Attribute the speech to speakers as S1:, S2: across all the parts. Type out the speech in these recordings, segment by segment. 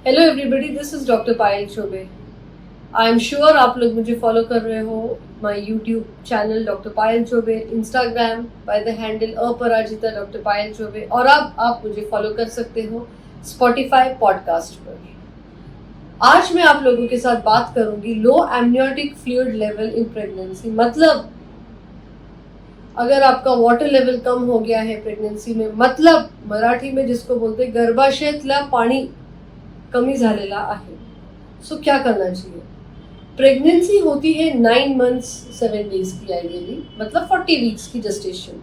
S1: Hello everybody, this is doctor Payal Chaubey. I am sure आप लोग मुझे फॉलो कर रहे हो my YouTube channel doctor Payal Chaubey, Instagram by the handle Aparajita doctor Payal Chaubey, और अब आप मुझे फॉलो कर सकते हो स्पॉटिफाई पॉडकास्ट पर। आज मैं आप लोगों के साथ बात करूंगी low amniotic fluid level in pregnancy. मतलब अगर आपका वाटर लेवल कम हो गया है प्रेगनेंसी में, मतलब मराठी में जिसको बोलते गर्भाशयातला पाणी कमी झालेला आहे। सो क्या करना चाहिए? प्रेगनेंसी होती है 9 मंथ्स 7 डेज की आइडियली, मतलब 40 वीक्स की जेस्टेशन।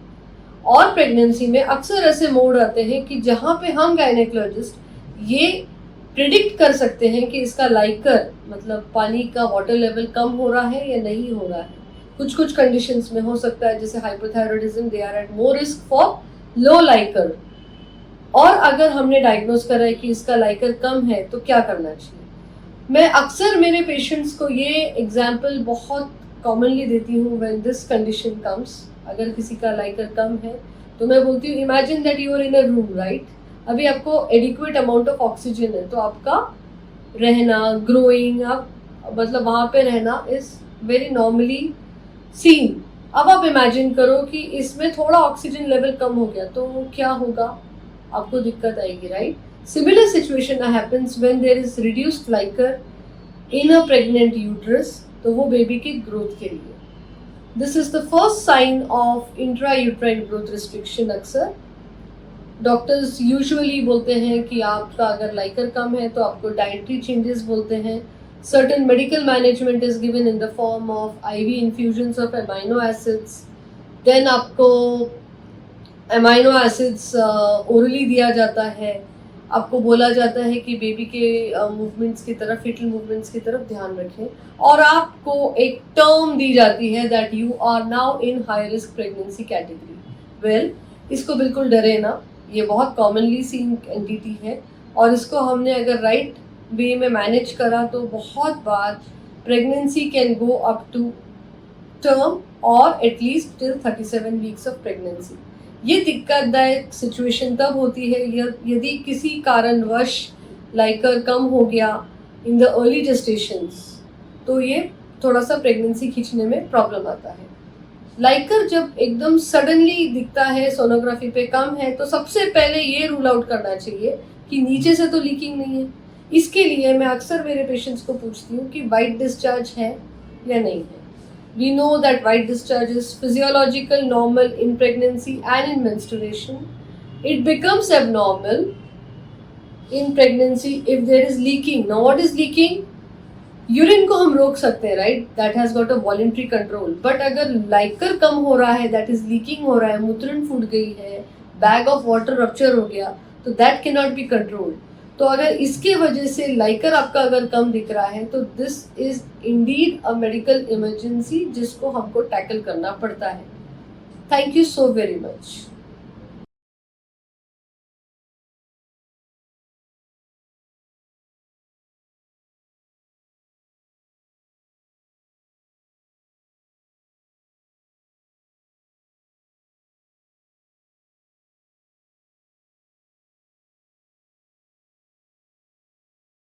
S1: और प्रेगनेंसी में अक्सर ऐसे मोड आते हैं कि जहाँ पे हम गायनेकोलॉजिस्ट ये प्रिडिक्ट कर सकते हैं कि इसका लाइकर मतलब पानी का वाटर लेवल कम हो रहा है या नहीं हो रहा है। कुछ कुछ कंडीशंस में हो सकता है, जैसे hypothyroidism, they are at more risk for low liquor. और अगर हमने डायग्नोज करा है कि इसका लाइकर कम है तो क्या करना चाहिए? मैं अक्सर मेरे पेशेंट्स को ये एग्जाम्पल बहुत कॉमनली देती हूँ व्हेन दिस कंडीशन कम्स। अगर किसी का लाइकर कम है तो मैं बोलती हूँ, imagine that you are in a room, right? अभी आपको एडिक्वेट अमाउंट ऑफ ऑक्सीजन है, तो आपका रहना, ग्रोइंग, आप मतलब वहाँ पे रहना इज वेरी नॉर्मली सीन। अब आप इमेजिन करो कि इसमें थोड़ा ऑक्सीजन लेवल कम हो गया तो क्या होगा? आपको दिक्कत आएगी, right? Similar situation happens when there is reduced liquor in a pregnant uterus, तो वो बेबी की ग्रोथ के लिए this is the first sign of intra uterine growth restriction. अक्सर डॉक्टर्स यूजुअली बोलते हैं कि आपका अगर लाइकर कम है तो आपको डाइटरी चेंजेस बोलते हैं। Certain medical management is given in the form of IV infusions of amino acids. Then आपको अमाइनो एसिड्स ओरली दिया जाता है। आपको बोला जाता है कि बेबी के मूवमेंट्स की तरफ, फिटल मूवमेंट्स की तरफ ध्यान रखें। और आपको एक टर्म दी जाती है that you are now in high risk pregnancy category. Well, इसको बिल्कुल डरे ना, ये बहुत कॉमनली सीन एंटिटी है। और इसको हमने अगर राइट वे में मैनेज करा तो बहुत बार pregnancy can go up to term और at least till 37 weeks of pregnancy. ये दिक्कतदायक सिचुएशन तब होती है यदि किसी कारणवश लाइकर कम हो गया इन द अर्ली जेस्टेशंस, तो ये थोड़ा सा प्रेगनेंसी खींचने में प्रॉब्लम आता है। लाइकर जब एकदम सडनली दिखता है, सोनोग्राफी पे कम है, तो सबसे पहले ये रूल आउट करना चाहिए कि नीचे से तो लीकिंग नहीं है। इसके लिए मैं अक्सर मेरे पेशेंट्स को पूछती हूँ कि वाइट डिस्चार्ज है या नहीं है। We know that white discharge is physiological, normal in pregnancy and in menstruation. It becomes abnormal in pregnancy if there is leaking. Now what is leaking? Urine को हम रोक सकते हैं, right? That has got a voluntary control. But अगर Likert कम हो रहा है, that is leaking हो रहा है, मूत्रण फूट गई है, बैग ऑफ वाटर रप्चर हो गया, तो that can not be controlled. तो अगर इसके वजह से लाइकर आपका अगर कम दिख रहा है तो this is indeed a medical emergency जिसको हमको टैकल करना पड़ता है। Thank you so very much.